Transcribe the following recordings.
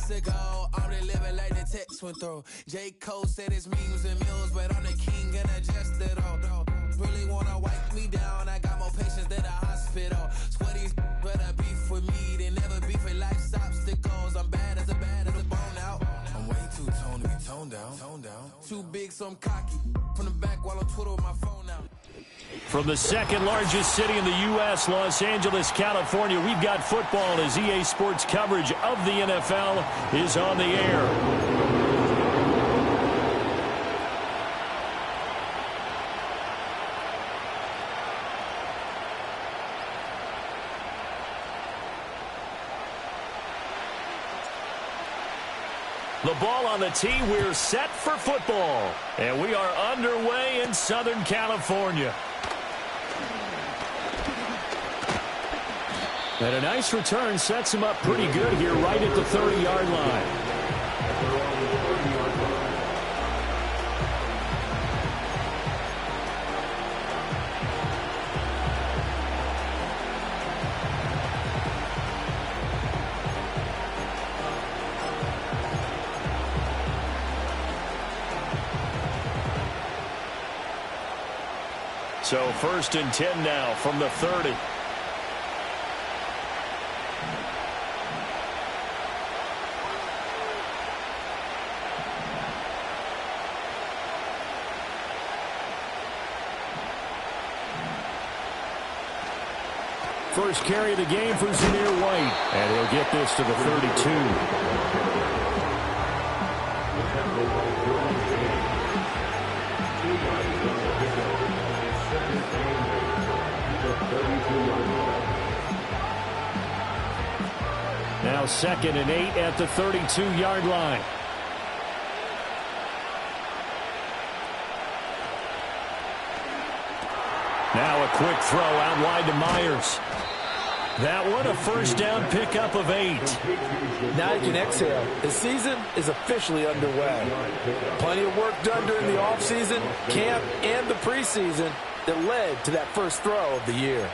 months ago, I'm the living like the text went through. J. Cole said it's memes and mules, but I'm the king and a jester though. Really wanna wipe me down, I got more patience than a hospital. Sweaty better beef with me, they never beef with life's obstacles. I'm bad as a bone out. I'm way too toned to be toned down. Too big, so I'm cocky. From the back while I'm Twitter with my phone out. From the second largest city in the U.S., Los Angeles, California, we've got football as EA Sports coverage of the NFL is on the air. The ball on the tee, we're set for football. And we are underway in Southern California. And a nice return sets him up pretty good here right at the 30-yard line. So 1st and 10 now from the 30. First carry of the game for Zamir White. And he'll get this to the 32. Now 2nd and 8 at the 32-yard line. Now a quick throw out wide to Myers. That one a first down pickup of 8. Now you can exhale. The season is officially underway. Plenty of work done during the offseason, camp, and the preseason that led to that first throw of the year.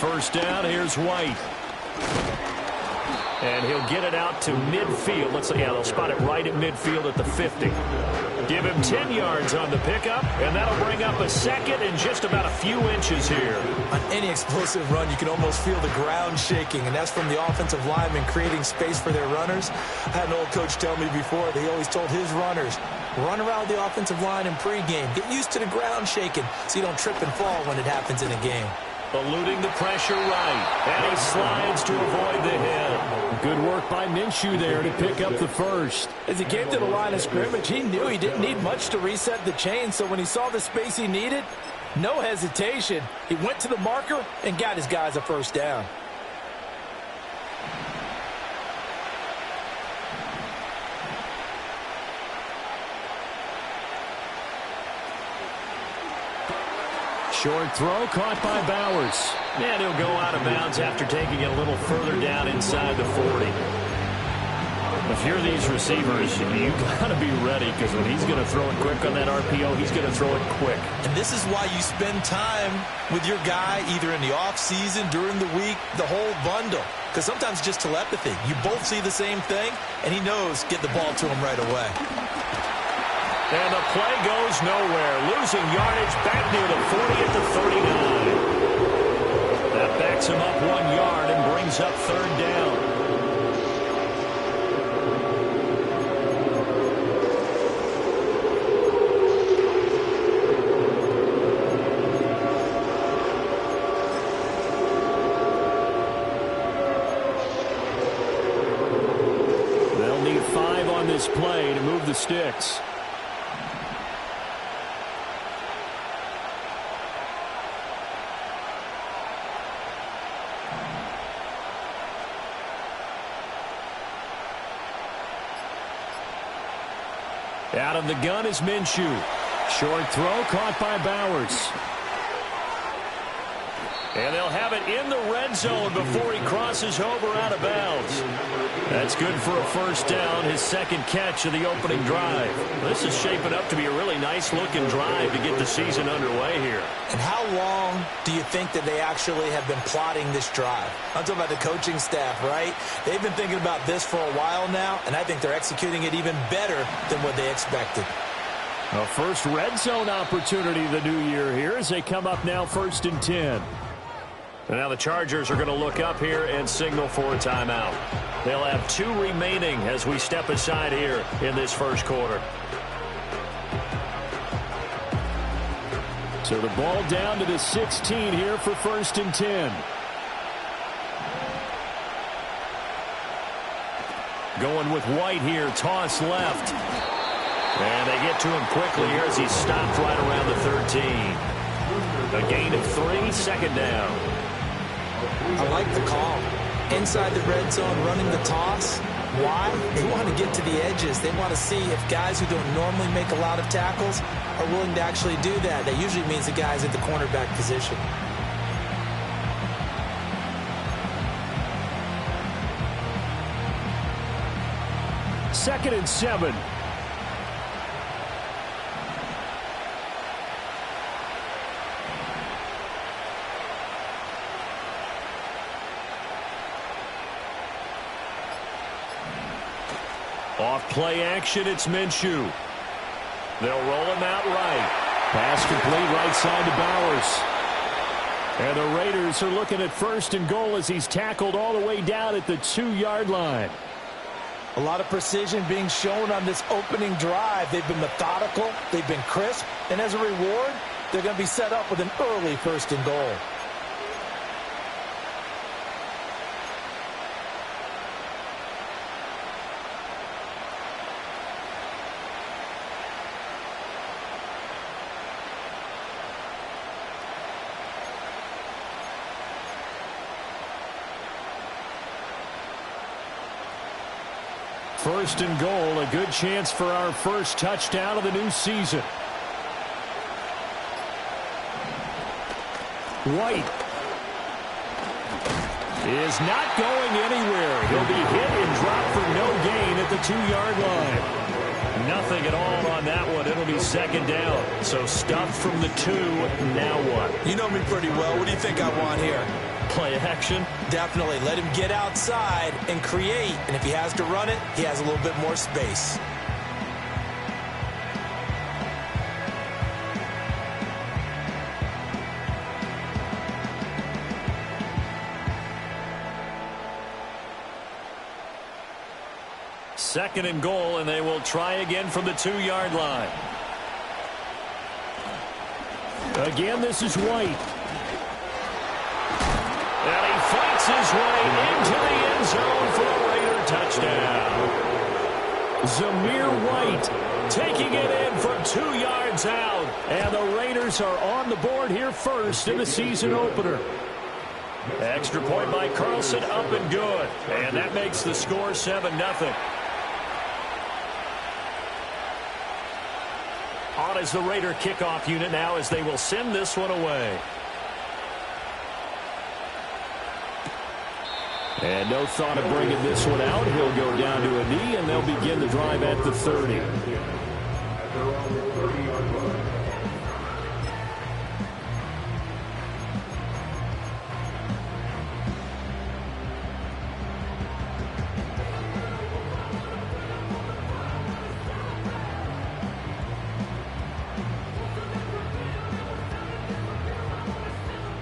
First down, here's White. And he'll get it out to midfield. Let's see, yeah, they'll spot it right at midfield at the 50. Give him 10 yards on the pickup, and that'll bring up a second and just about a few inches here. On any explosive run, you can almost feel the ground shaking, and that's from the offensive linemen creating space for their runners. I had an old coach tell me before, they always told his runners, run around the offensive line in pregame. Get used to the ground shaking so you don't trip and fall when it happens in a game. Eluding the pressure right, and he slides to avoid the hit. Good work by Minshew there to pick up the first. As he came to the line of scrimmage, he knew he didn't need much to reset the chain, so when he saw the space he needed, no hesitation. He went to the marker and got his guys a first down. Short throw caught by Bowers. And he'll go out of bounds after taking it a little further down inside the 40. If you're these receivers, you got to be ready because when he's going to throw it quick on that RPO, he's going to throw it quick. And this is why you spend time with your guy either in the offseason, during the week, the whole bundle. Because sometimes it's just telepathy. You both see the same thing, and he knows get the ball to him right away. And the play goes nowhere. Losing yardage back near the 40 at the 39. That backs him up 1 yard and brings up 3rd down. They'll need 5 on this play to move the sticks. Out of the gun is Minshew. Short throw caught by Bowers. And they'll have it in the red zone before he crosses over out of bounds. That's good for a first down, his second catch of the opening drive. This is shaping up to be a really nice-looking drive to get the season underway here. And how long do you think that they actually have been plotting this drive? I'm talking about the coaching staff, right? They've been thinking about this for a while now, and I think they're executing it even better than what they expected. A first red zone opportunity the new year here as they come up now 1st and 10. And now the Chargers are going to look up here and signal for a timeout. They'll have 2 remaining as we step aside here in this first quarter. So the ball down to the 16 here for 1st and 10. Going with White here, toss left. And they get to him quickly here as he stopped right around the 13. A gain of 3, second down. I like the call. Inside the red zone, running the toss. Why? They want to get to the edges. They want to see if guys who don't normally make a lot of tackles are willing to actually do that. That usually means the guys at the cornerback position. Second and 7. Off play action, it's Minshew. They'll roll him out right. Pass complete right side to Bowers. And the Raiders are looking at 1st and goal as he's tackled all the way down at the 2-yard line. A lot of precision being shown on this opening drive. They've been methodical, they've been crisp, and as a reward, they're going to be set up with an early 1st and goal. First and goal, a good chance for our first touchdown of the new season. White is not going anywhere. He'll be hit and dropped for no gain at the 2-yard line. Nothing at all on that one. It'll be second down. So stuffed from the 2. Now what? You know me pretty well. What do you think I want here? Play action? Definitely. Let him get outside and create. And if he has to run it, he has a little bit more space. Second and goal, and they will try again from the 2-yard line. Again, this is White. And he fights his way into the end zone for a Raider touchdown. Zamir White taking it in from 2 yards out. And the Raiders are on the board here first in the season opener. Extra point by Carlson, up and good. And that makes the score 7-0. On is the Raider kickoff unit now as they will send this one away. And no thought of bringing this one out. He'll go down to a knee, and they'll begin the drive at the 30.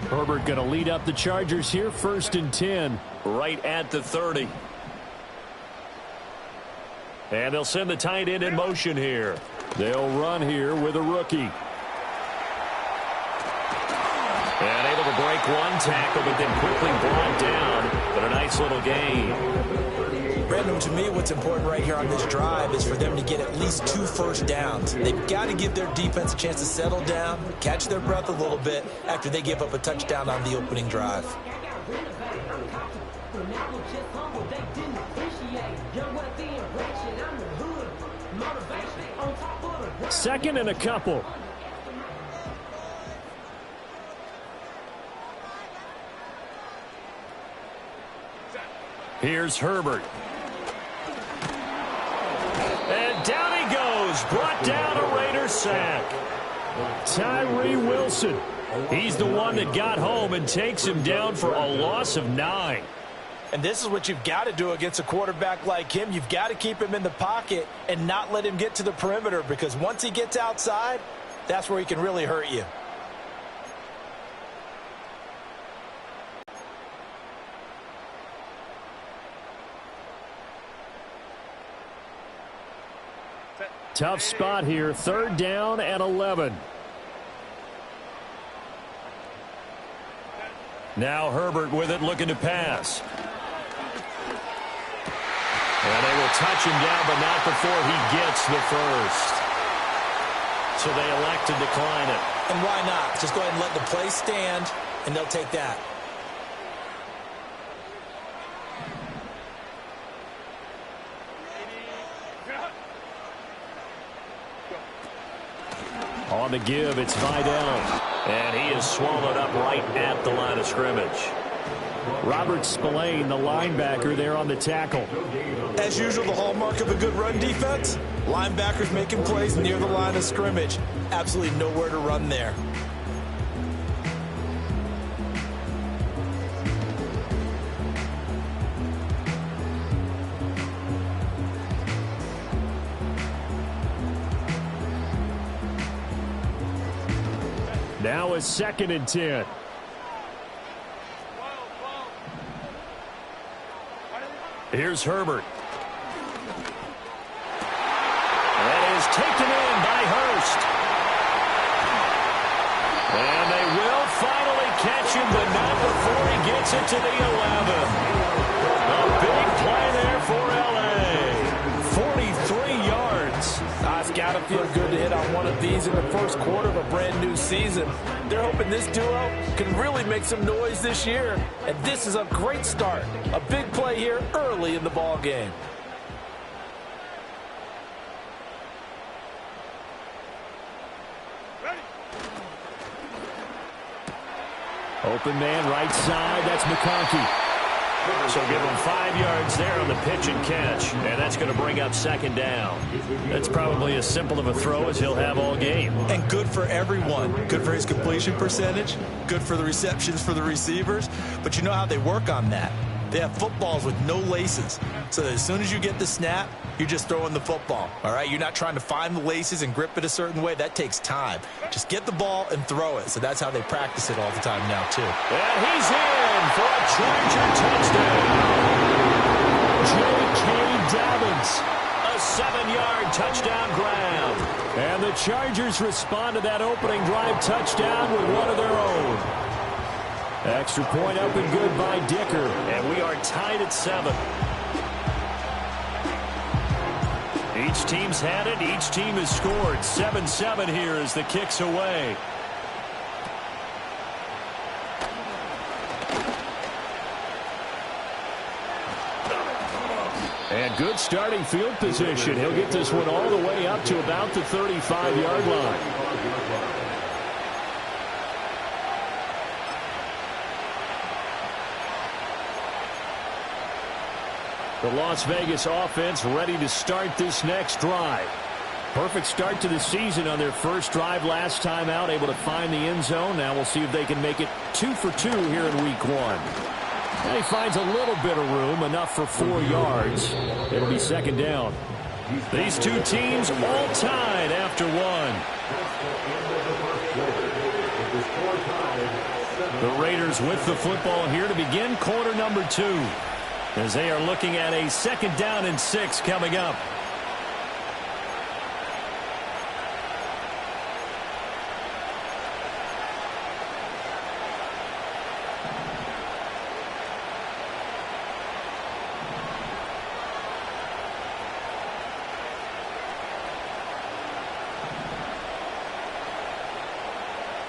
Herbert going to lead up the Chargers here, 1st and 10, right at the 30. And they'll send the tight end in motion here. They'll run here with a rookie. And able to break one tackle, but then quickly brought down. But a nice little gain. Brandon, to me, what's important right here on this drive is for them to get at least 2 first downs. They've got to give their defense a chance to settle down, catch their breath a little bit after they give up a touchdown on the opening drive. Second and a couple. Here's Herbert. And down he goes. Brought down a Raider sack. Tyree Wilson. He's the one that got home and takes him down for a loss of 9. And this is what you've got to do against a quarterback like him. You've got to keep him in the pocket and not let him get to the perimeter, because once he gets outside, that's where he can really hurt you. Tough spot here. 3rd down and 11. Now Herbert with it, looking to pass. And they will touch him down, but not before he gets the first. So they elect to decline it. And why not? Just go ahead and let the play stand, and they'll take that. On the give, it's Vidal. And he is swallowed up right at the line of scrimmage. Robert Spillane, the linebacker, there on the tackle. As usual, the hallmark of a good run defense, linebackers making plays near the line of scrimmage. Absolutely nowhere to run there. Now a 2nd and 10. Here's Herbert. That is taken in by Hurst. And they will finally catch him, but not before he gets it to the 11. A big play there for L.A. 43 yards. It's got to feel good to hit on one of these in the first quarter of a brand new season. They're hoping this duo can really make some noise this year. And this is a great start. A big play here early in the ball game. Open man right side. That's McConkey. So give him 5 yards there on the pitch and catch. And that's going to bring up 2nd down. That's probably as simple of a throw as he'll have all game. And good for everyone. Good for his completion percentage. Good for the receptions for the receivers. But you know how they work on that. They have footballs with no laces. So that as soon as you get the snap, you're just throwing the football. All right? You're not trying to find the laces and grip it a certain way. That takes time. Just get the ball and throw it. So that's how they practice it all the time now, too. And he's in for a Charger touchdown. J.K. Dobbins. A 7-yard touchdown grab. And the Chargers respond to that opening drive touchdown with one of their own. Extra point up and good by Dicker. And we are tied at 7. Each team's had it. Each team has scored. 7-7 here as the kick's away. And good starting field position. He'll get this one all the way up to about the 35-yard line. The Las Vegas offense ready to start this next drive. Perfect start to the season on their first drive last time out, able to find the end zone. Now we'll see if they can make it 2 for 2 here in week 1. And he finds a little bit of room, enough for 4 yards. It'll be 2nd down. These two teams all tied after 1. The Raiders with the football here to begin quarter number 2. As they are looking at a 2nd down and 6 coming up.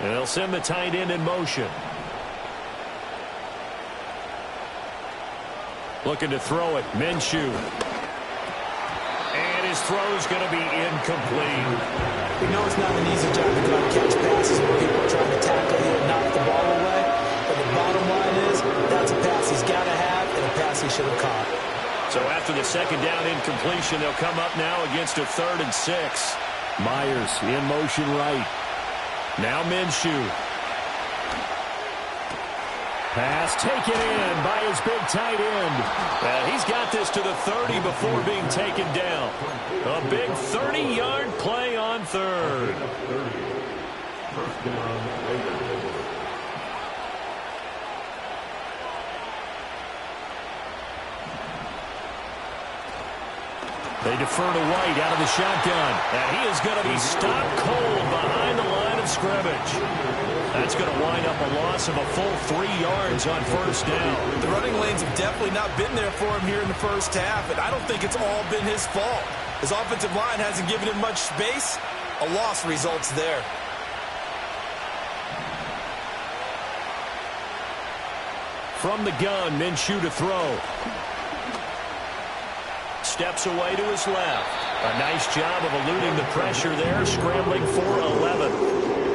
And they'll send the tight end in motion. Looking to throw it. Minshew. And his throw's going to be incomplete. We know it's not an easy job to try to catch passes when people are trying to tackle you and knock the ball away. But the bottom line is, that's a pass he's got to have and a pass he should have caught. incompletion. They'll come up now against a 3rd and 6. Myers in motion right. Now Minshew. Pass taken in by his big tight end. And he's got this to the 30 before being taken down. A big 30-yard play on 3rd. They defer to White out of the shotgun. And he is going to be stopped cold behind the line of scrimmage. That's going to wind up a loss of a full 3 yards on 1st down. The running lanes have definitely not been there for him here in the first half, and I don't think it's all been his fault. His offensive line hasn't given him much space. A loss results there. From the gun, Minshew to throw. Steps away to his left. A nice job of eluding the pressure there, scrambling for 11.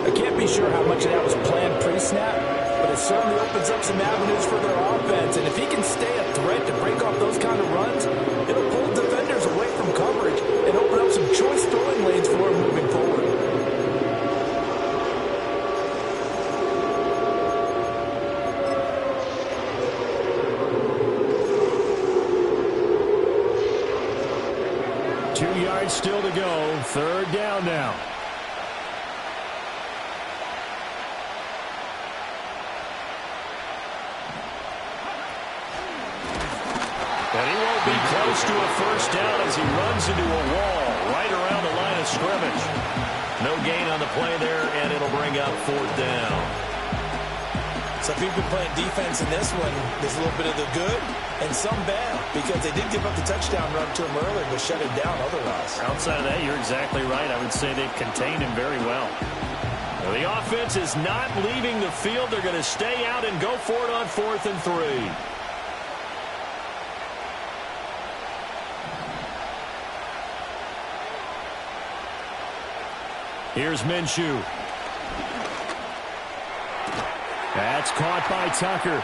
I can't be sure how much of that was planned pre-snap, but it certainly opens up some avenues for their offense. And if he can stay a threat to break off those kind of runs, it'll pull defenders away from coverage and open up some choice throwing lanes for him moving forward. Still to go. 3rd down now. And he won't be close to a 1st down as he runs into a wall right around the line of scrimmage. No gain on the play there, and it'll bring up 4th down. So if you've been playing defense in this one, there's a little bit of the good and some bad, because they did give up the touchdown run to him earlier, but shut it down otherwise. Outside of that, you're exactly right. I would say they've contained him very well. Well, the offense is not leaving the field. They're going to stay out and go for it on 4th and 3. Here's Minshew. That's caught by Tucker.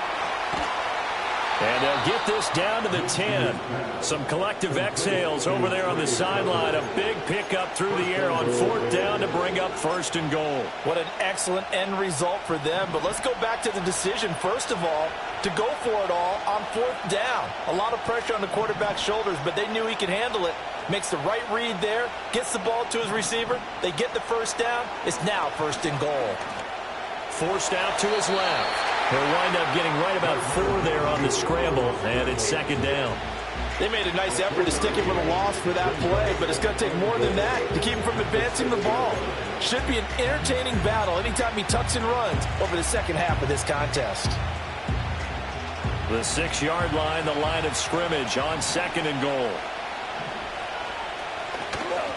And they'll get this down to the 10. Some collective exhales over there on the sideline. A big pickup through the air on 4th down to bring up 1st and goal. What an excellent end result for them. But let's go back to the decision, first of all, to go for it all on 4th down. A lot of pressure on the quarterback's shoulders, but they knew he could handle it. Makes the right read there, gets the ball to his receiver. They get the 1st down. It's now 1st and goal. Forced out to his left. He'll wind up getting right about 4 there on the scramble, and it's 2nd down. They made a nice effort to stick him with a loss for that play, but it's going to take more than that to keep him from advancing the ball. Should be an entertaining battle anytime he tucks and runs over the second half of this contest. The 6-yard line, the line of scrimmage on 2nd and goal.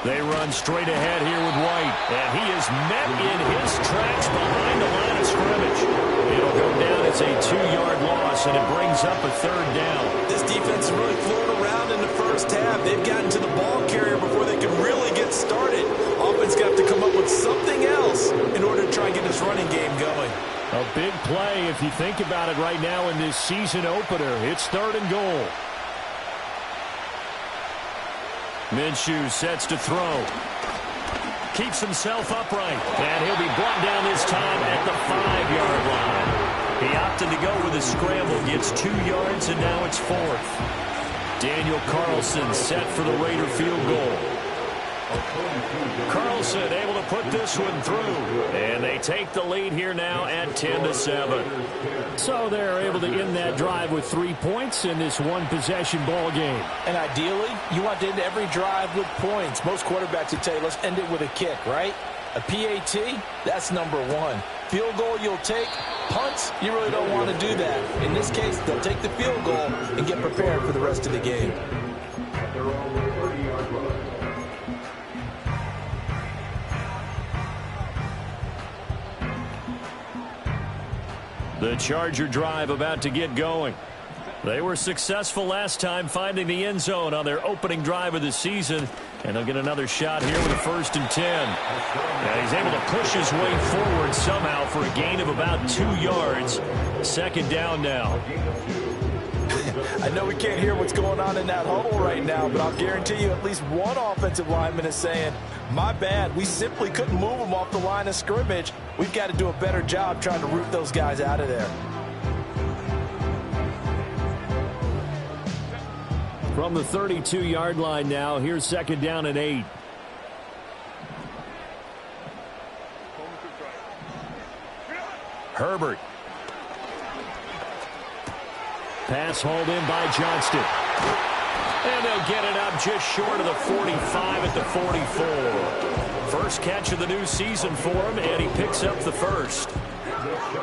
They run straight ahead here with White, and he is met in his tracks behind the line of scrimmage. It'll go down as a 2-yard loss, and it brings up a 3rd down. This defense is really floating around in the first half. They've gotten to the ball carrier before they can really get started. Offense got to come up with something else in order to try and get this running game going. A big play if you think about it right now in this season opener. It's 3rd and goal. Minshew sets to throw. Keeps himself upright. And he'll be brought down this time at the 5-yard line. He opted to go with a scramble. Gets 2 yards, and now it's 4th. Daniel Carlson set for the Raider field goal. Carlson able to put this one through. And they take the lead here now at 10-7. So they're able to end that drive with 3 points in this one-possession ball game. And ideally, you want to end every drive with points. Most quarterbacks would tell you, let's end it with a kick, right? A PAT, that's number 1. Field goal you'll take. Punts, you really don't want to do that. In this case, they'll take the field goal and get prepared for the rest of the game. The Charger drive about to get going. They were successful last time finding the end zone on their opening drive of the season. And they'll get another shot here with a 1st and 10. And he's able to push his way forward somehow for a gain of about 2 yards. 2nd down now. I know we can't hear what's going on in that huddle right now, but I'll guarantee you at least one offensive lineman is saying, my bad, we simply couldn't move them off the line of scrimmage. We've got to do a better job trying to root those guys out of there. From the 32-yard line now, here's 2nd down and 8. Herbert. Pass hauled in by Johnston. And they'll get it up just short of the 45 at the 44. First catch of the new season for him, and he picks up the first.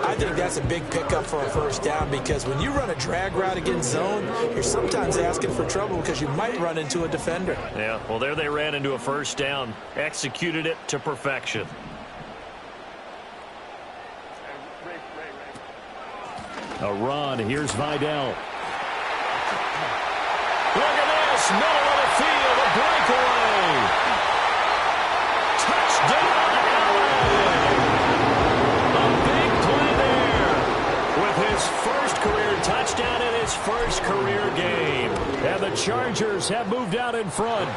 I think that's a big pickup for a first down because when you run a drag route against zone, you're sometimes asking for trouble because you might run into a defender. Yeah, well, there they ran into a first down. Executed it to perfection. A run. Here's Vidal. Look at this. Middle of the field. A breakaway. Touchdown, Allen. A big play there with his first career touchdown in his first career game. And the Chargers have moved out in front.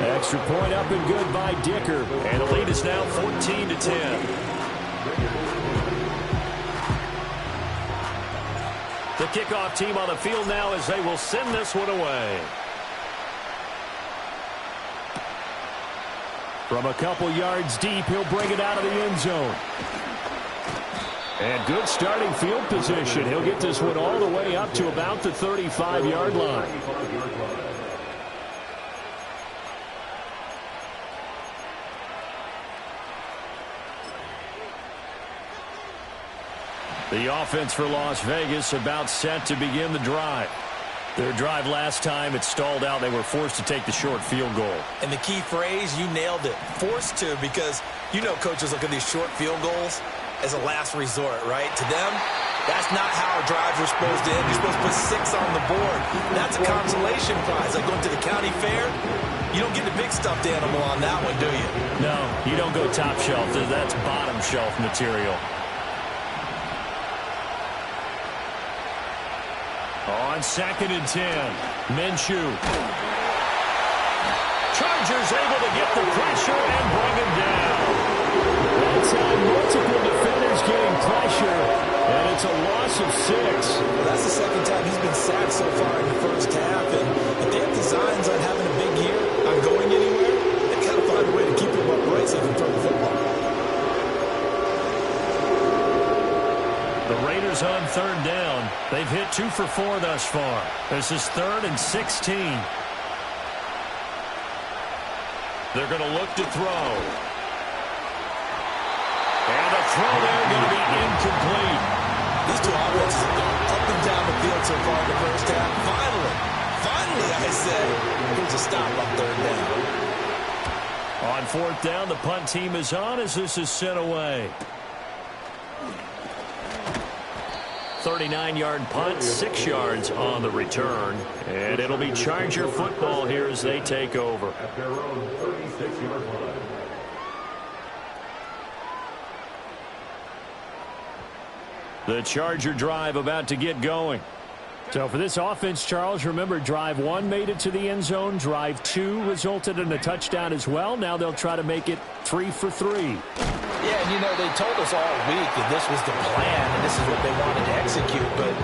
Extra point up and good by Dicker. And the lead is now 14-10. The kickoff team on the field now as they will send this one away. From a couple yards deep, he'll bring it out of the end zone. And good starting field position. He'll get this one all the way up to about the 35-yard line. The offense for Las Vegas about set to begin the drive. Their drive last time, it stalled out. They were forced to take the short field goal. And the key phrase, you nailed it, forced to, because you know coaches look at these short field goals as a last resort, right? To them, that's not how drives are supposed to end. You're supposed to put 6 on the board. That's a consolation prize. Like going to the county fair, you don't get the big stuffed animal on that one, do you? No, you don't go top shelf. That's bottom shelf material. On 2nd and 10, Minshew. Chargers able to get the pressure and bring him down. That's how multiple defenders getting pressure, and it's a loss of 6. Well, that's the second time he's been sacked so far in the first half, and if they have designs on having a big year, on going anywhere, they've got to find a way to keep him upright so he can throw the football. The Raiders on 3rd down. They've hit 2 for 4 thus far. This is 3rd and 16. They're going to look to throw. And the throw there going to be incomplete. These two offenses have gone up and down the field so far in the first half. Finally, I say, here's a stop on 3rd down. On 4th down, the punt team is on as this is sent away. 39-yard punt, 6 yards on the return. And it'll be Charger football here as they take over. At their own 36-yard line. The Charger drive about to get going. So for this offense, Charles, remember drive 1 made it to the end zone. Drive 2 resulted in a touchdown as well. Now they'll try to make it 3 for 3. Yeah, and you know, they told us all week that this was the plan and this is what they wanted to execute, but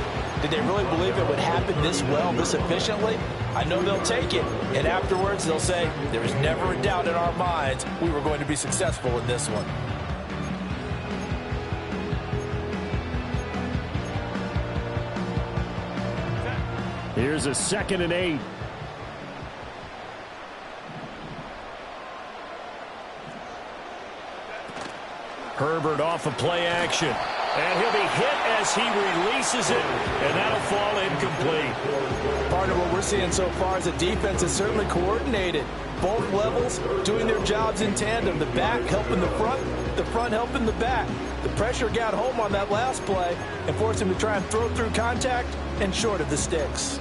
did they really believe it would happen this well, this efficiently? I know they'll take it, and afterwards they'll say, there was never a doubt in our minds we were going to be successful in this one. Here's a 2nd and 8. Herbert off of play action. And he'll be hit as he releases it, and that'll fall incomplete. Part of what we're seeing so far is the defense is certainly coordinated. Both levels doing their jobs in tandem. The back helping the front helping the back. The pressure got home on that last play and forced him to try and throw through contact and short of the sticks.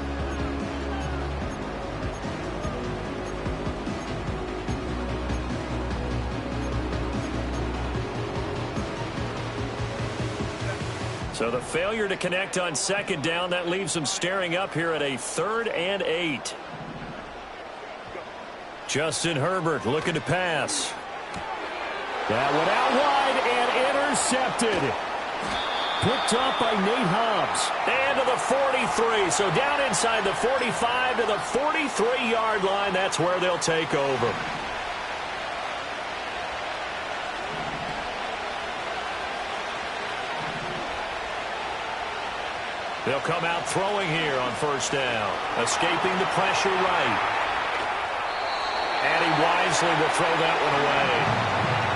So the failure to connect on second down, that leaves them staring up here at a 3rd and 8. Justin Herbert looking to pass. That went out wide and intercepted. Picked up by Nate Hobbs. And to the 43. So down inside the 45 to the 43-yard line. That's where they'll take over. They'll come out throwing here on first down. Escaping the pressure right. And he wisely will throw that one away.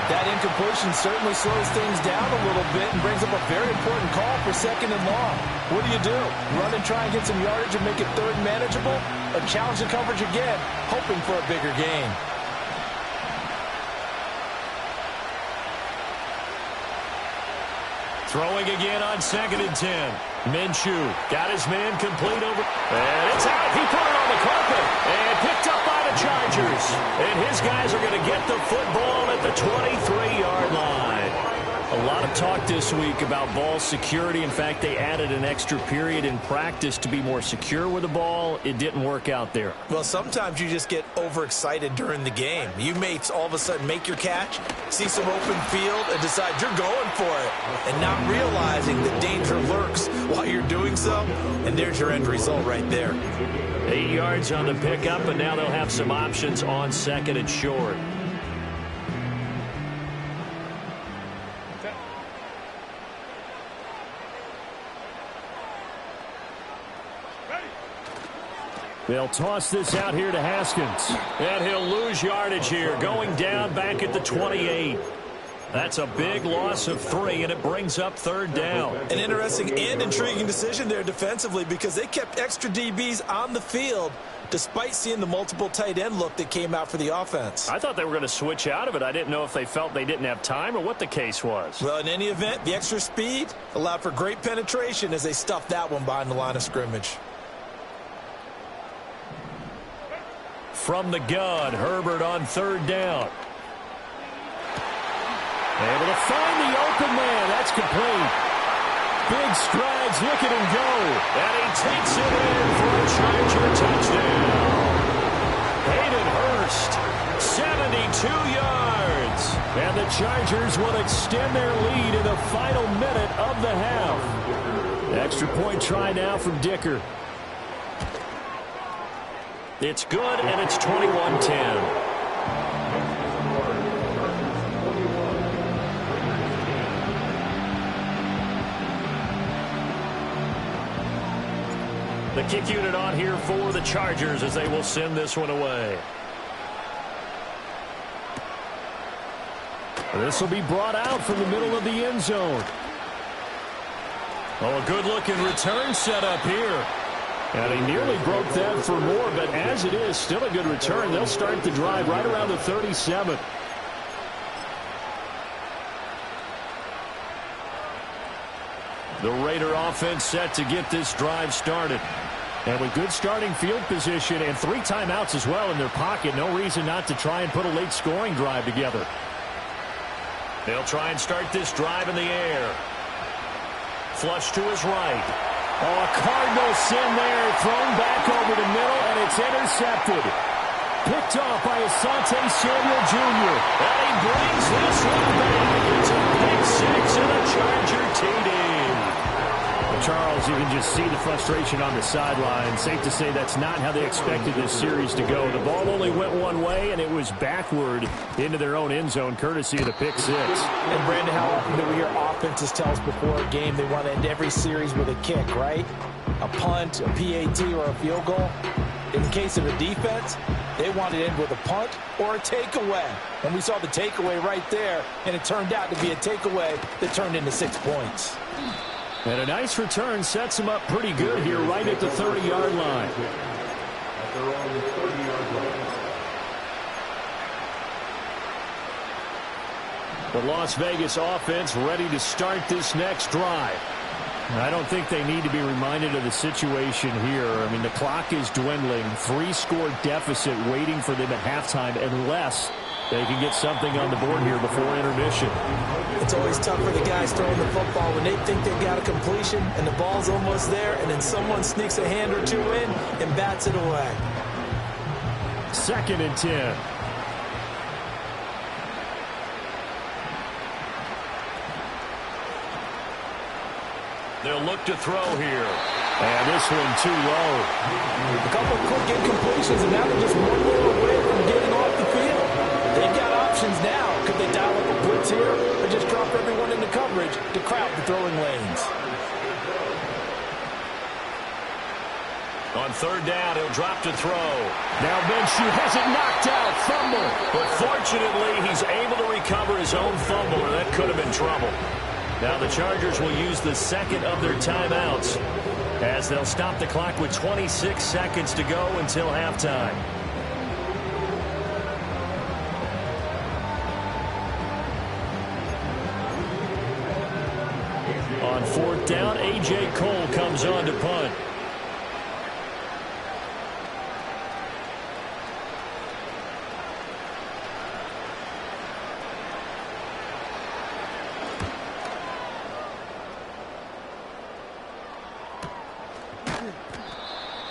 That incompletion certainly slows things down a little bit and brings up a very important call for 2nd and long. What do? Run and try and get some yardage and make it 3rd manageable? Or challenge the coverage again, hoping for a bigger gain? Throwing again on 2nd and 10. Minshew got his man complete over. And it's out. He put it on the carpet. And picked up by the Chargers. And his guys are going to get the football at the 23-yard line. A lot of talk this week about ball security. In fact, they added an extra period in practice to be more secure with the ball. It didn't work out there. Well, sometimes you just get overexcited during the game. You may all of a sudden make your catch, see some open field, and decide you're going for it, and not realizing the danger lurks while you're doing so, and there's your end result right there. 8 yards on the pickup, and now they'll have some options on 2nd and short. They'll toss this out here to Haskins. And he'll lose yardage here, going down back at the 28. That's a big loss of 3, and it brings up 3rd down. An interesting and intriguing decision there defensively because they kept extra DBs on the field despite seeing the multiple tight end look that came out for the offense. I thought they were going to switch out of it. I didn't know if they felt they didn't have time or what the case was. Well, in any event, the extra speed allowed for great penetration as they stuffed that one behind the line of scrimmage. From the gun, Herbert on 3rd down. Able to find the open man. That's complete. Big strides, look at him go. And he takes it in for a Charger touchdown. Hayden Hurst, 72 yards. And the Chargers will extend their lead in the final minute of the half. Extra point try now from Dicker. It's good, and it's 21-10. The kick unit on here for the Chargers as they will send this one away. This will be brought out from the middle of the end zone. Oh, a good-looking return set up here. And he nearly broke that for more, but as it is, still a good return. They'll start the drive right around the 37. The Raider offense set to get this drive started. And with good starting field position and 3 timeouts as well in their pocket, no reason not to try and put a late scoring drive together. They'll try and start this drive in the air. Flush to his right. Oh, a Cardinal sin there, thrown back over the middle, and it's intercepted. Picked off by Asante Samuel Jr. And he brings this one back. It's a pick 6 and a Charger TD. Charles, you can just see the frustration on the sideline. Safe to say that's not how they expected this series to go. The ball only went one way, and it was backward into their own end zone, courtesy of the pick 6. And, Brandon, how often do we hear offenses tell us before a game they want to end every series with a kick, right? A punt, a PAT, or a field goal. In the case of a defense, they want to end with a punt or a takeaway. And we saw the takeaway right there, and it turned out to be a takeaway that turned into 6 points. And a nice return sets him up pretty good here right at the 30-yard line. The Las Vegas offense ready to start this next drive. I don't think they need to be reminded of the situation here. I mean, the clock is dwindling. 3-score deficit waiting for them at halftime unless They can get something on the board here before intermission. It's always tough for the guys throwing the football when they think they've got a completion and the ball's almost there, and then someone sneaks a hand or two in and bats it away. 2nd and 10. They'll look to throw here. And this one too low. A couple of quick incompletions, and now they're just one more away from getting off the field. They've got options now. Could they dial up a blitz here or just drop everyone into coverage to crowd the throwing lanes? On 3rd down, he'll drop to throw. Now Minshew has it knocked out. Fumble. But fortunately, he's able to recover his own fumble, or that could have been trouble. Now the Chargers will use the 2nd of their timeouts as they'll stop the clock with 26 seconds to go until halftime. On 4th down, A.J. Cole comes on to punt.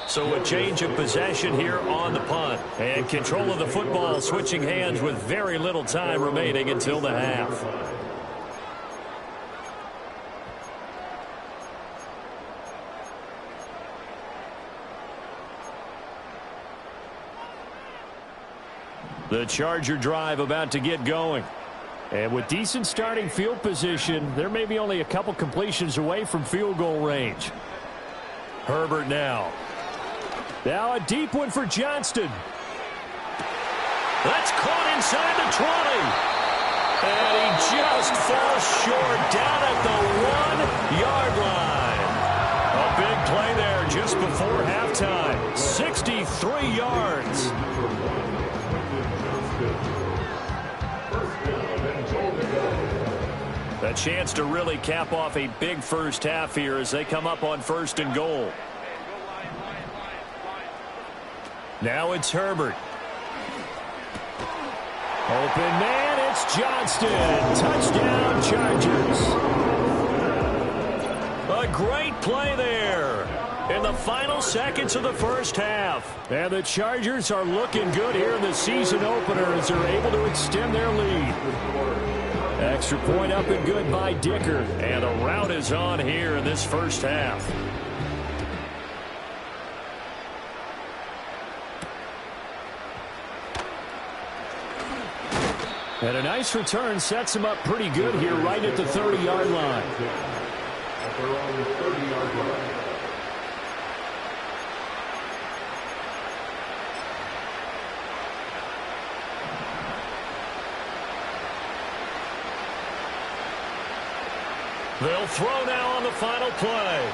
So a change of possession here on the punt. And control of the football switching hands with very little time remaining until the half. The Charger drive about to get going. And with decent starting field position, there may be only a couple completions away from field goal range. Herbert now. Now a deep one for Johnston. That's caught inside the 20. And he just falls short down at the 1-yard line. A big play there just before halftime. 63 yards. A chance to really cap off a big first half here as they come up on 1st and goal. Now it's Herbert. Open man, it's Johnston. Touchdown, Chargers. A great play there in the final seconds of the first half. And the Chargers are looking good here in the season opener as they're able to extend their lead. Extra point up and good by Dicker. And a rout is on here in this first half. And a nice return sets him up pretty good here right at the 30-yard line. They're on the 30-yard line. They'll throw now on the final play.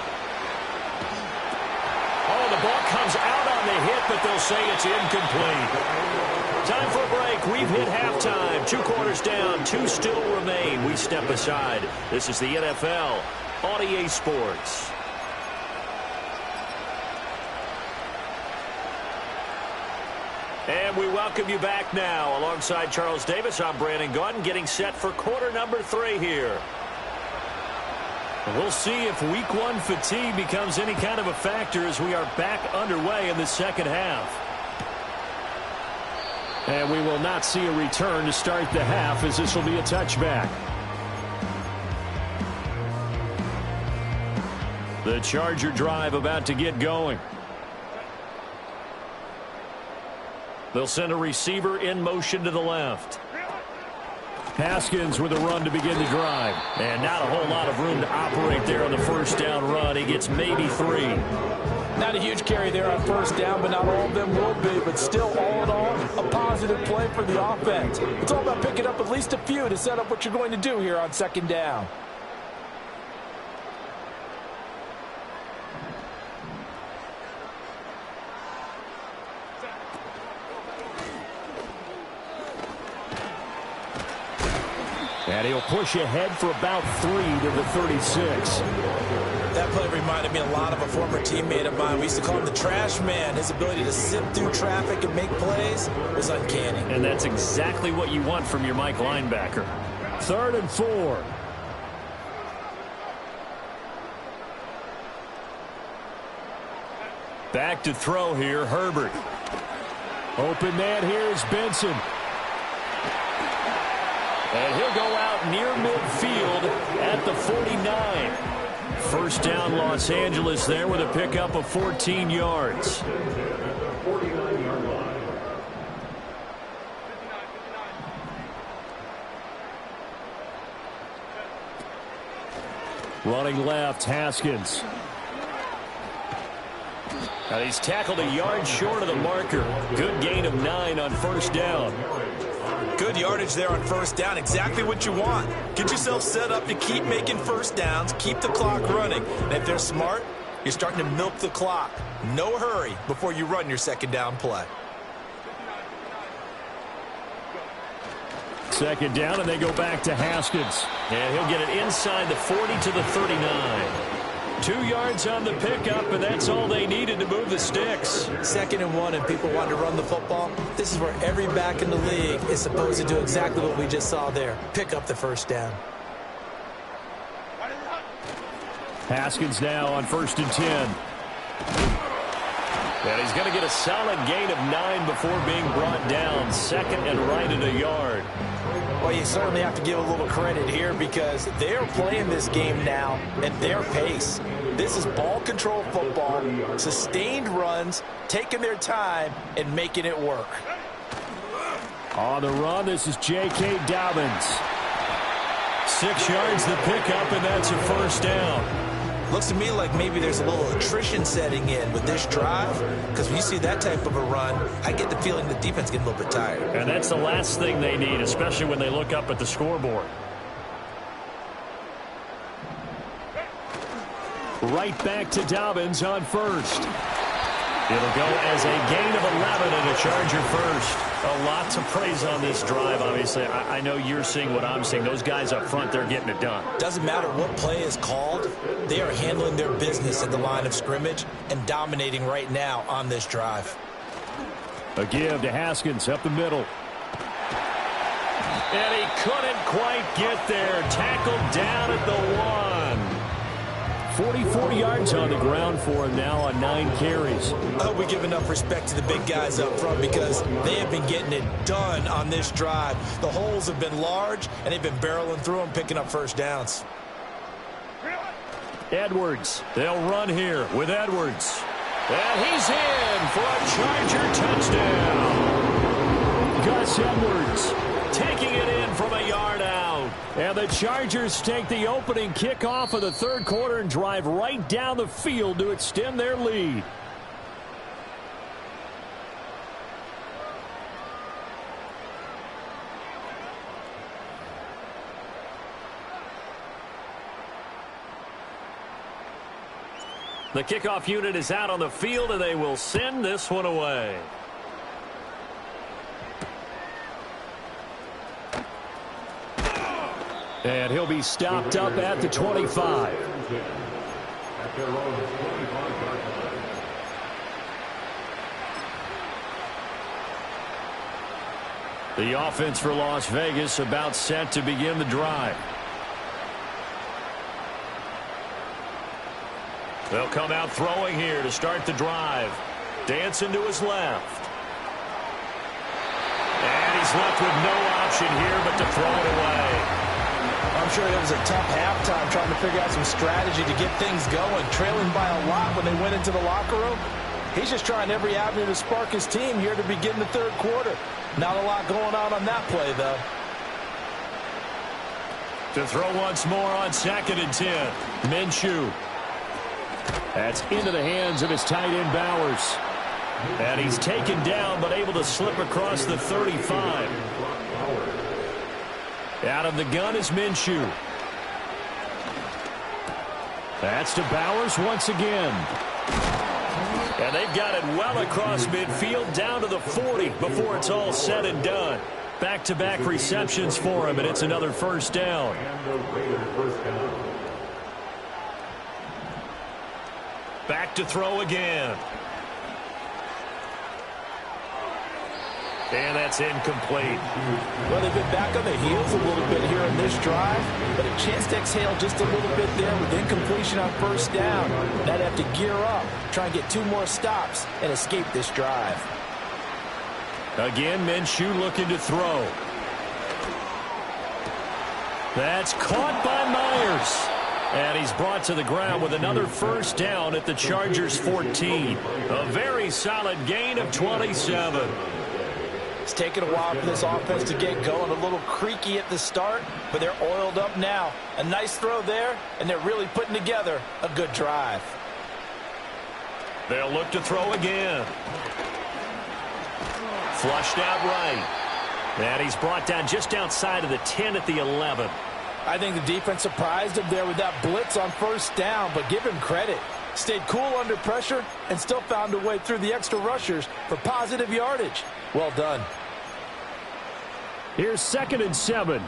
Oh, the ball comes out on the hit, but they'll say it's incomplete. Time for a break. We've hit halftime. 2 quarters down. 2 still remain. We step aside. This is the NFL on EA Sports. And we welcome you back now. Alongside Charles Davis, I'm Brandon Gaudin, getting set for quarter number 3 here. We'll see if week 1 fatigue becomes any kind of a factor as we are back underway in the second half. And we will not see a return to start the half as this will be a touchback. The Charger drive about to get going. They'll send a receiver in motion to the left. Haskins with a run to begin the drive. And not a whole lot of room to operate there on the first down run. He gets maybe 3. Not a huge carry there on first down, but not all of them will be. But still, all in all, a positive play for the offense. It's all about picking up at least a few to set up what you're going to do here on second down. And he'll push ahead for about 3 to the 36. That play reminded me a lot of a former teammate of mine. We used to call him the trash man. His ability to sift through traffic and make plays was uncanny. And that's exactly what you want from your Mike linebacker. 3rd and 4. Back to throw here, Herbert. Open man here is Benson. And he'll go out near midfield at the 49. First down, Los Angeles there with a pickup of 14 yards. 49-yard line. Running left, Haskins. And he's tackled a yard short of the marker. Good gain of 9 on first down. Good yardage there on first down. Exactly what you want. Get yourself set up to keep making first downs, keep the clock running. And if they're smart, you're starting to milk the clock. No hurry before you run your second down play. Second down, and they go back to Haskins. And he'll get it inside the 40 to the 39. 2 yards on the pickup, and that's all they needed to move the sticks. 2nd and 1, and people want to run the football. This is where every back in the league is supposed to do exactly what we just saw there. Pick up the first down. Haskins now on 1st and 10. And he's going to get a solid gain of 9 before being brought down. 2nd and right at a yard. Well, you certainly have to give a little credit here because they're playing this game now at their pace. This is ball control football, sustained runs, taking their time and making it work. On the run, this is J.K. Dobbins. 6 yards the pickup, and that's a first down. Looks to me like maybe there's a little attrition setting in with this drive, because when you see that type of a run, I get the feeling the defense getting a little bit tired. And that's the last thing they need, especially when they look up at the scoreboard. Right back to Dobbins on first. It'll go as a gain of 11 and a Charger first. A lot to praise on this drive, obviously. I know you're seeing what I'm seeing. Those guys up front, they're getting it done. Doesn't matter what play is called. They are handling their business at the line of scrimmage and dominating right now on this drive. A give to Haskins up the middle. And he couldn't quite get there. Tackled down at the 1. 44 yards on the ground for him now on 9 carries. I hope we give enough respect to the big guys up front because they have been getting it done on this drive. The holes have been large, and they've been barreling through them, picking up first downs. Edwards. They'll run here with Edwards. And he's in for a Charger touchdown. Gus Edwards taking it in from a yard out. And the Chargers take the opening kickoff of the 3rd quarter and drive right down the field to extend their lead. The kickoff unit is out on the field, and they will send this one away. And he'll be stopped up at the 25. At their own 25-yard line. The offense for Las Vegas about set to begin the drive. They'll come out throwing here to start the drive. Dancing to his left. And he's left with no option here but to throw it away. I'm sure it was a tough halftime trying to figure out some strategy to get things going. Trailing by a lot when they went into the locker room. He's just trying every avenue to spark his team here to begin the 3rd quarter. Not a lot going on that play, though. To throw once more on 2nd and 10. Minshew. That's into the hands of his tight end Bowers. And he's taken down but able to slip across the 35. Out of the gun is Minshew. That's to Bowers once again. And they've got it well across midfield down to the 40 before it's all said and done. Back-to-back receptions for him, and it's another first down. Back to throw again. And that's incomplete. Well, they've been back on their heels a little bit here in this drive, but a chance to exhale just a little bit there with incompletion on first down. They'd have to gear up, try and get 2 more stops, and escape this drive. Again, Minshew looking to throw. That's caught by Myers. And he's brought to the ground with another first down at the Chargers' 14. A very solid gain of 27. It's taken a while for this offense to get going. A little creaky at the start, but they're oiled up now. A nice throw there, and they're really putting together a good drive. They'll look to throw again. Flushed out right. And he's brought down just outside of the 10 at the 11. I think the defense surprised him there with that blitz on first down, but give him credit. Stayed cool under pressure and still found a way through the extra rushers for positive yardage. Well done. Here's 2nd and 7.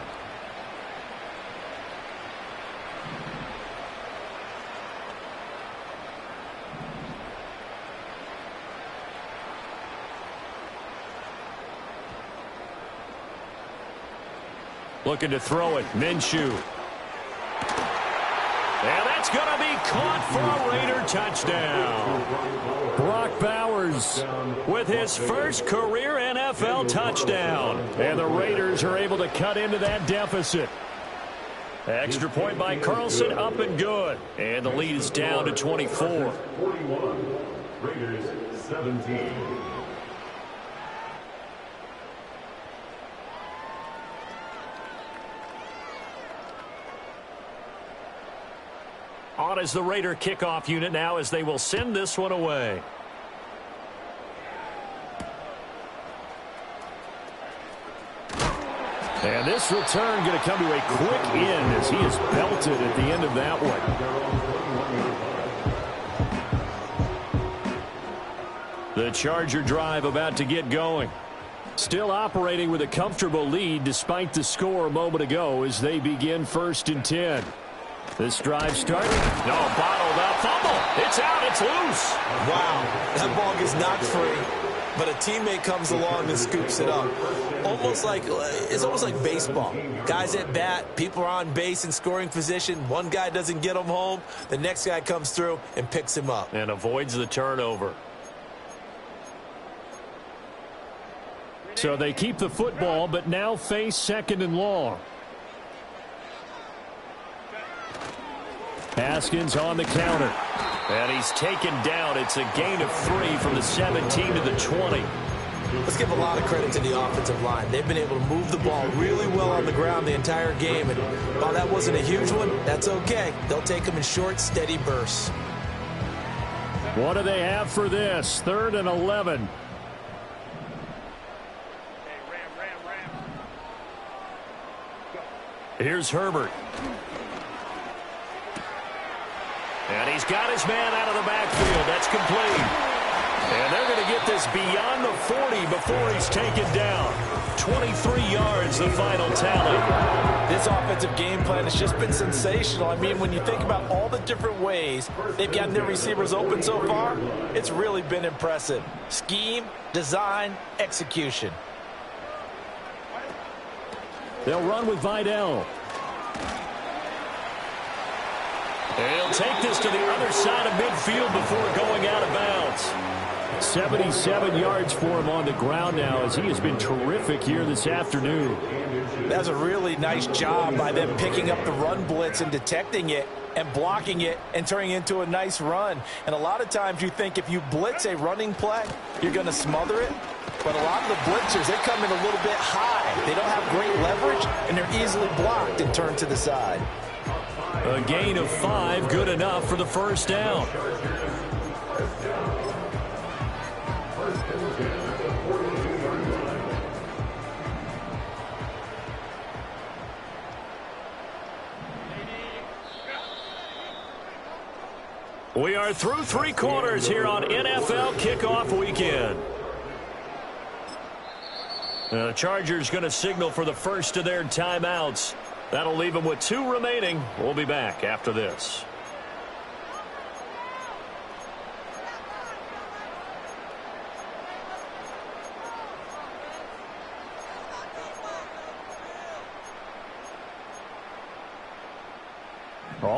Looking to throw it. Minshew. And that's going to be caught for a Raider touchdown. Brock Bowers with his first career NFL touchdown. And the Raiders are able to cut into that deficit. Extra point by Carlson, up and good. And the lead is down to 24. 41. Raiders 17. On is the Raider kickoff unit now as they will send this one away. And this return going to come to a quick end as he is belted at the end of that one. The Charger drive about to get going. Still operating with a comfortable lead despite the score a moment ago as they begin 1st and 10. This drive started. No, bottled up. Fumble. It's out. It's loose. Wow. That ball gets knocked free, but a teammate comes along and scoops it up. It's almost like baseball. Guys at bat, people are on base in scoring position. One guy doesn't get him home. The next guy comes through and picks him up. And avoids the turnover. So they keep the football, but now face 2nd and long. Haskins on the counter. And he's taken down. It's a gain of 3 from the 17 to the 20. Let's give a lot of credit to the offensive line. They've been able to move the ball really well on the ground the entire game. And while that wasn't a huge one, that's okay. They'll take them in short, steady bursts. What do they have for this? 3rd and 11. Here's Herbert. And he's got his man out of the backfield. That's complete. And they're going to get this beyond the 40 before he's taken down. 23 yards, the final tally. This offensive game plan has just been sensational. I mean, when you think about all the different ways they've gotten their receivers open so far, it's really been impressive. Scheme, design, execution. They'll run with Vidal. He'll take this to the other side of midfield before going out of bounds. 77 yards for him on the ground now as he has been terrific here this afternoon. That's a really nice job by them picking up the run blitz and detecting it and blocking it and turning it into a nice run. And a lot of times you think if you blitz a running play, you're going to smother it. But a lot of the blitzers, they come in a little bit high. They don't have great leverage, and they're easily blocked and turned to the side. A gain of 5, good enough for the first down. We are through 3 quarters here on NFL Kickoff Weekend. The Chargers going to signal for the first of their timeouts. That'll leave them with 2 remaining. We'll be back after this.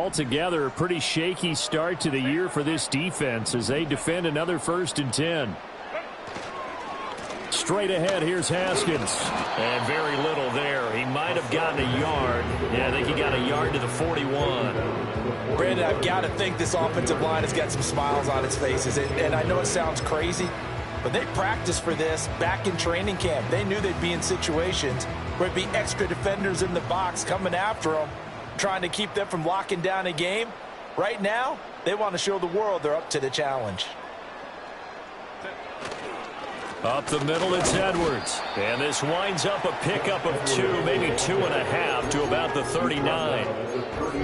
Altogether, a pretty shaky start to the year for this defense as they defend another 1st and 10. Straight ahead, here's Haskins. And very little there. He might have gotten a yard. Yeah, I think he got a yard to the 41. Brandon, I've got to think this offensive line has got some smiles on its faces. And I know it sounds crazy, but they practiced for this back in training camp. They knew they'd be in situations where there'd be extra defenders in the box coming after them, trying to keep them from locking down a game. Right now, they want to show the world they're up to the challenge. Up the middle, it's Edwards. And this winds up a pickup of 2, maybe 2.5 to about the 39.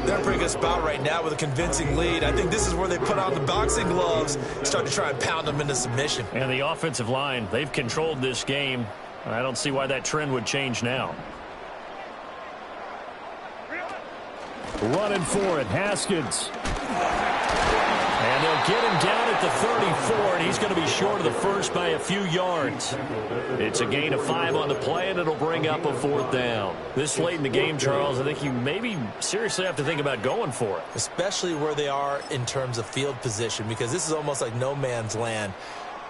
They're bringing us about right now with a convincing lead. I think this is where they put on the boxing gloves, start to try and pound them into submission. And the offensive line, they've controlled this game. I don't see why that trend would change now. Running for it, Haskins. And they'll get him down at the 34, and he's going to be short of the first by a few yards. It's a gain of 5 on the play, and it'll bring up a 4th down. This late in the game, Charles, I think you maybe seriously have to think about going for it. Especially where they are in terms of field position, because this is almost like no man's land.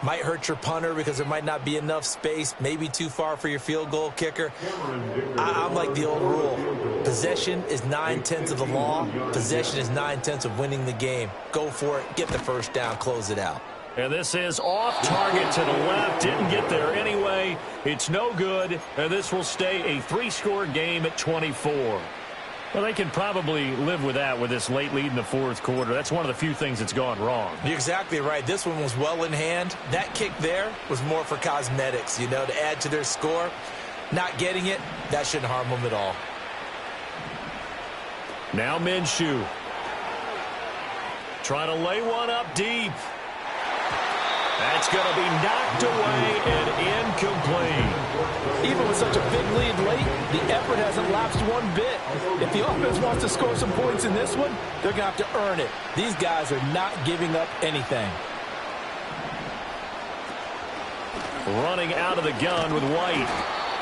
Might hurt your punter because there might not be enough space, maybe too far for your field goal kicker. I'm like the old rule. Possession is 9/10 of the law. Possession is 9/10 of winning the game. Go for it. Get the first down. Close it out. And this is off target to the left. Didn't get there anyway. It's no good. And this will stay a 3-score game at 24. Well, they can probably live with that with this late lead in the 4th quarter. That's one of the few things that's gone wrong. You're exactly right. This one was well in hand. That kick there was more for cosmetics, you know, to add to their score. Not getting it, that shouldn't harm them at all. Now Minshew. Trying to lay one up deep. That's going to be knocked away and incomplete. Even with such a big lead late, the effort hasn't lapsed one bit. If the offense wants to score some points in this one, they're going to have to earn it. These guys are not giving up anything. Running out of the gun with White.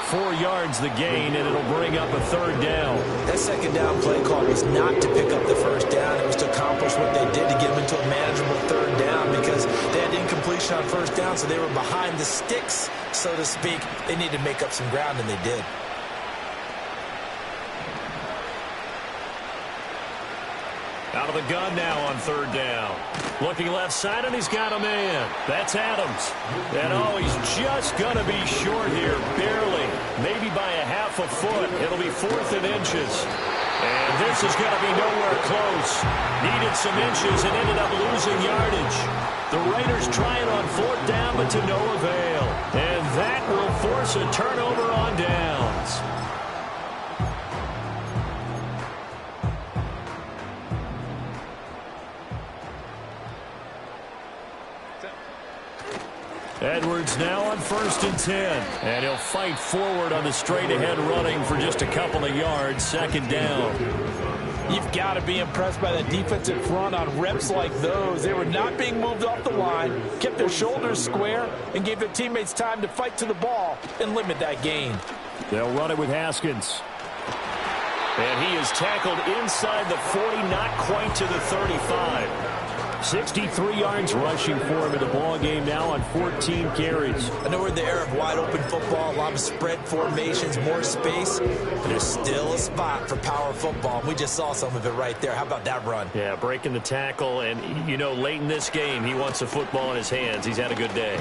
4 yards the gain, and it'll bring up a 3rd down. That 2nd down play call was not to pick up the 1st down. It was to accomplish what they did to get them into a manageable 3rd down because they had incompletion on 1st down, so they were behind the sticks, so to speak. They needed to make up some ground, and they did. Out of the gun now on 3rd down. Looking left side, and he's got a man. That's Adams. And, oh, he's just going to be short here, barely. Maybe by a half a foot. It'll be 4th and inches. And this is going to be nowhere close. Needed some inches and ended up losing yardage. The Raiders trying on 4th down, but to no avail. And that will force a turnover on downs. Edwards now on 1st and 10. And he'll fight forward on the straight-ahead running for just a couple of yards. 2nd down. You've got to be impressed by that defensive front on reps like those. They were not being moved off the line, kept their shoulders square, and gave their teammates time to fight to the ball and limit that gain. They'll run it with Haskins. And he is tackled inside the 40, not quite to the 35. 63 yards rushing for him in the ball game now on 14 carries. I know we're in the era of wide-open football, a lot of spread formations, more space, but there's still a spot for power football. We just saw some of it right there. How about that run? Yeah, breaking the tackle, and, you know, late in this game, he wants the football in his hands. He's had a good day.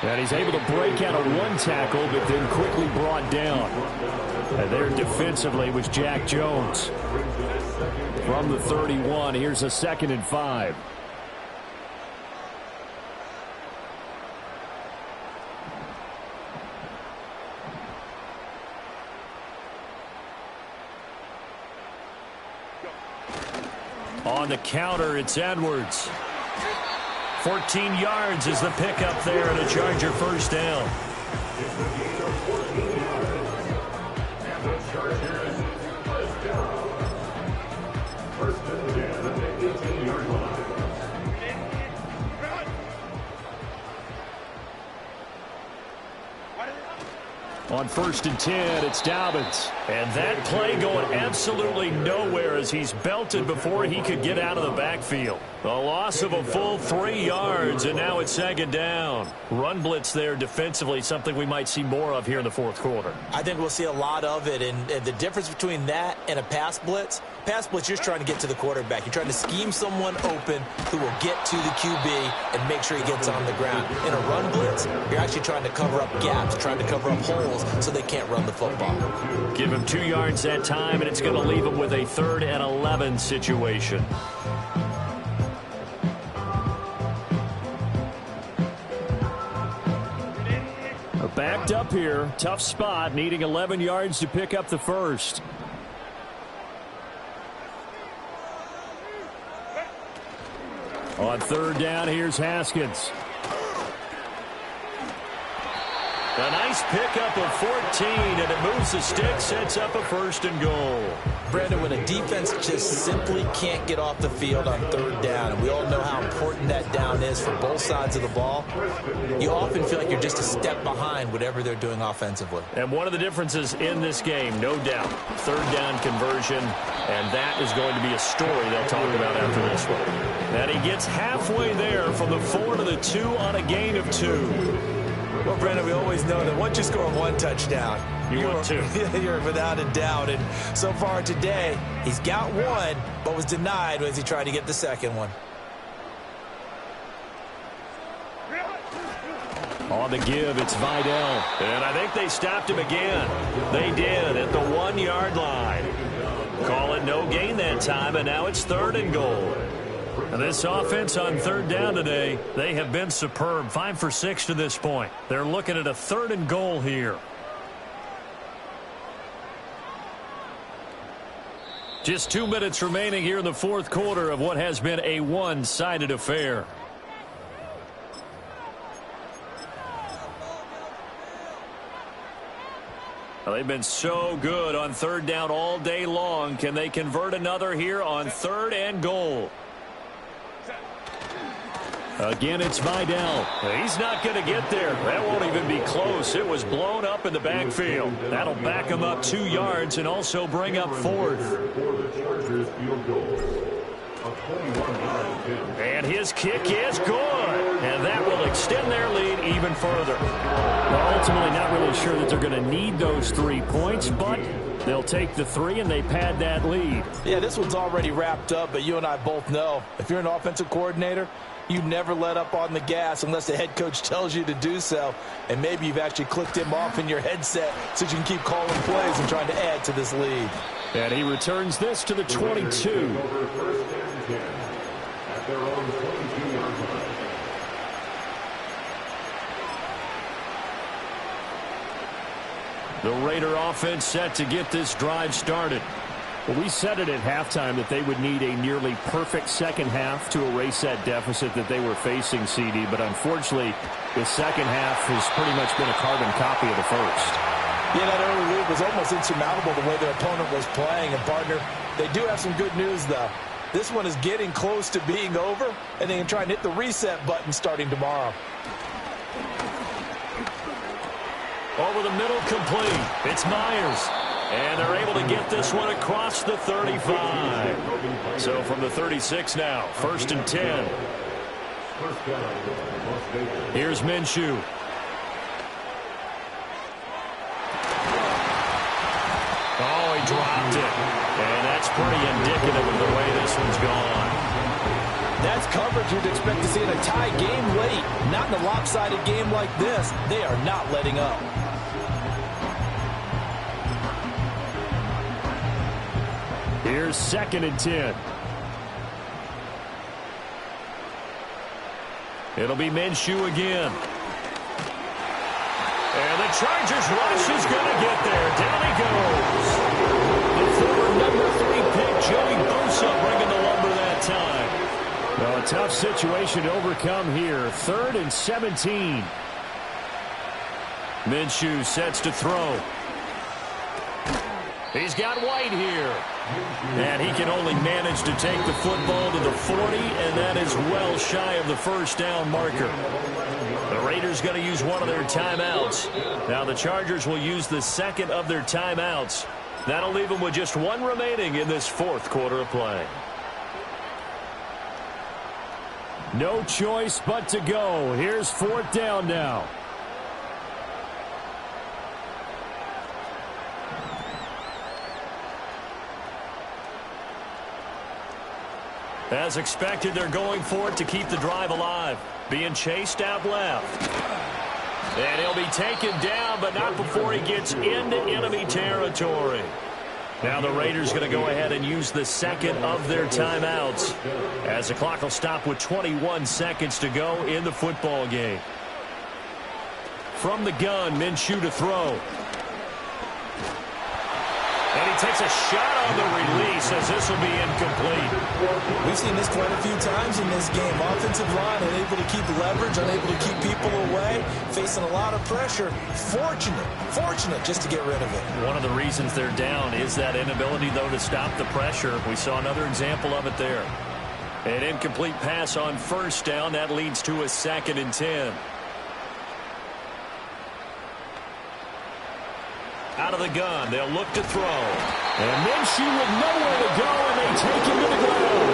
And he's able to break out of 1 tackle, but then quickly brought down. And there defensively was Jack Jones. From the 31, here's a 2nd and 5. On the counter, it's Edwards. 14 yards is the pickup there, and a Charger 1st down. On 1st and 10, it's Dobbins. And that play going absolutely nowhere as he's belted before he could get out of the backfield. A loss of a full 3 yards, and now it's 2nd down. Run blitz there defensively, something we might see more of here in the 4th quarter. I think we'll see a lot of it, and the difference between that and a pass blitz, you're just trying to get to the quarterback. You're trying to scheme someone open who will get to the QB and make sure he gets on the ground. In a run blitz, you're actually trying to cover up gaps, trying to cover up holes so they can't run the football. Give him 2 yards that time, and it's going to leave him with a 3rd and 11 situation. Backed up here, tough spot, needing 11 yards to pick up the first. On 3rd down, here's Haskins. A nice pickup of 14, and it moves the stick, sets up a 1st and goal. Brandon, when a defense just simply can't get off the field on 3rd down, and we all know how important that down is for both sides of the ball, you often feel like you're just a step behind whatever they're doing offensively. And one of the differences in this game, no doubt, 3rd down conversion, and that is going to be a story they'll talk about after this one. And he gets halfway there from the 4 to the 2 on a gain of 2. Well, Brandon, we always know that once you score 1 touchdown, you want 2. You're without a doubt. And so far today, he's got 1, but was denied as he tried to get the 2nd one. On the give, it's Vidal. And I think they stopped him again. They did at the 1-yard line. Call it no gain that time, and now it's 3rd and goal. And this offense on 3rd down today, they have been superb. 5 for 6 to this point. They're looking at a 3rd and goal here. Just 2 minutes remaining here in the 4th quarter of what has been a one-sided affair. Well, they've been so good on 3rd down all day long. Can they convert another here on 3rd and goal? Again, it's Vidal. He's not going to get there. That won't even be close. It was blown up in the backfield. That'll back him up 2 yards and also bring up 4th. And his kick is good. And that will extend their lead even further. Well, ultimately not really sure that they're going to need those 3 points, but they'll take the 3 and they pad that lead. Yeah, this one's already wrapped up, but you and I both know if you're an offensive coordinator, you never let up on the gas unless the head coach tells you to do so. And maybe you've actually clicked him off in your headset so you can keep calling plays and trying to add to this lead. And he returns this to the 22. The Raider offense set to get this drive started. Well, we said it at halftime that they would need a nearly perfect second half to erase that deficit that they were facing, CD. But unfortunately, the second half has pretty much been a carbon copy of the first. Yeah, that early lead was almost insurmountable the way their opponent was playing. And, partner, they do have some good news, though. This one is getting close to being over, and they can try and hit the reset button starting tomorrow. Over the middle, complete. It's Myers. And they're able to get this one across the 35. So from the 36 now, 1st and 10. Here's Minshew. Oh, he dropped it. And that's pretty indicative of the way this one's gone. That's coverage you'd expect to see in a tie game late. Not in a lopsided game like this. They are not letting up. Here's 2nd and 10. It'll be Minshew again. And the Chargers rush is going to get there. Down he goes. The former number 3 pick, Joey Bosa, bringing the lumber that time. Well, a tough situation to overcome here. 3rd and 17. Minshew sets to throw. He's got White here. And he can only manage to take the football to the 40, and that is well shy of the first down marker. The Raiders going to use one of their timeouts. Now the Chargers will use the second of their timeouts. That'll leave them with just one remaining in this fourth quarter of play. No choice but to go. Here's fourth down now. As expected, they're going for it to keep the drive alive. Being chased out left. And he'll be taken down, but not before he gets into enemy territory. Now the Raiders going to go ahead and use the second of their timeouts, as the clock will stop with 21 seconds to go in the football game. From the gun, Minshew to throw. And he takes a shot on the release, as this will be incomplete. We've seen this quite a few times in this game. Offensive line unable to keep leverage, unable to keep people away, facing a lot of pressure. Fortunate just to get rid of it. One of the reasons they're down is that inability, though, to stop the pressure. We saw another example of it there. An incomplete pass on first down. That leads to a 2nd and 10. Out of the gun, they'll look to throw. And Minshew with nowhere to go, and they take him to the ground.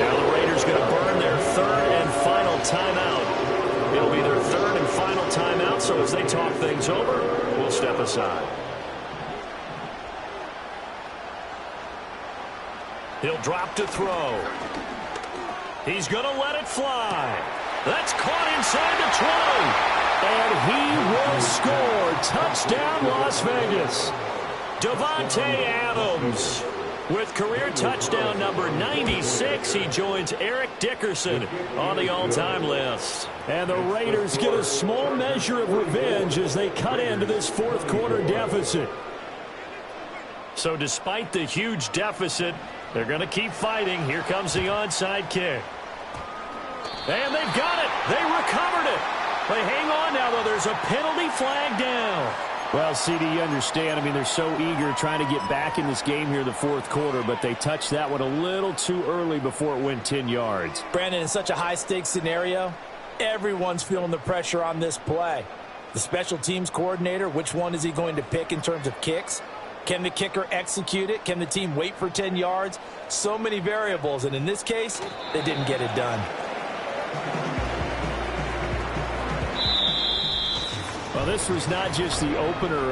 Now the Raiders going to burn their third and final timeout. It'll be their third and final timeout, so as they talk things over, we'll step aside. He'll drop to throw. He's going to let it fly. That's caught inside the 20. And he will score. Touchdown, Las Vegas. Davante Adams with career touchdown number 96. He joins Eric Dickerson on the all-time list. And the Raiders get a small measure of revenge as they cut into this fourth quarter deficit. So despite the huge deficit, they're going to keep fighting. Here comes the onside kick. And they've got it. They recovered it. But hang on now, though. There's a penalty flag down. Well, CD, you understand. I mean, they're so eager trying to get back in this game here in the fourth quarter, but they touched that one a little too early before it went 10 yards. Brandon, in such a high-stakes scenario, everyone's feeling the pressure on this play. The special teams coordinator, which one is he going to pick in terms of kicks? Can the kicker execute it? Can the team wait for 10 yards? So many variables, and in this case, they didn't get it done. Well, this was not just the opener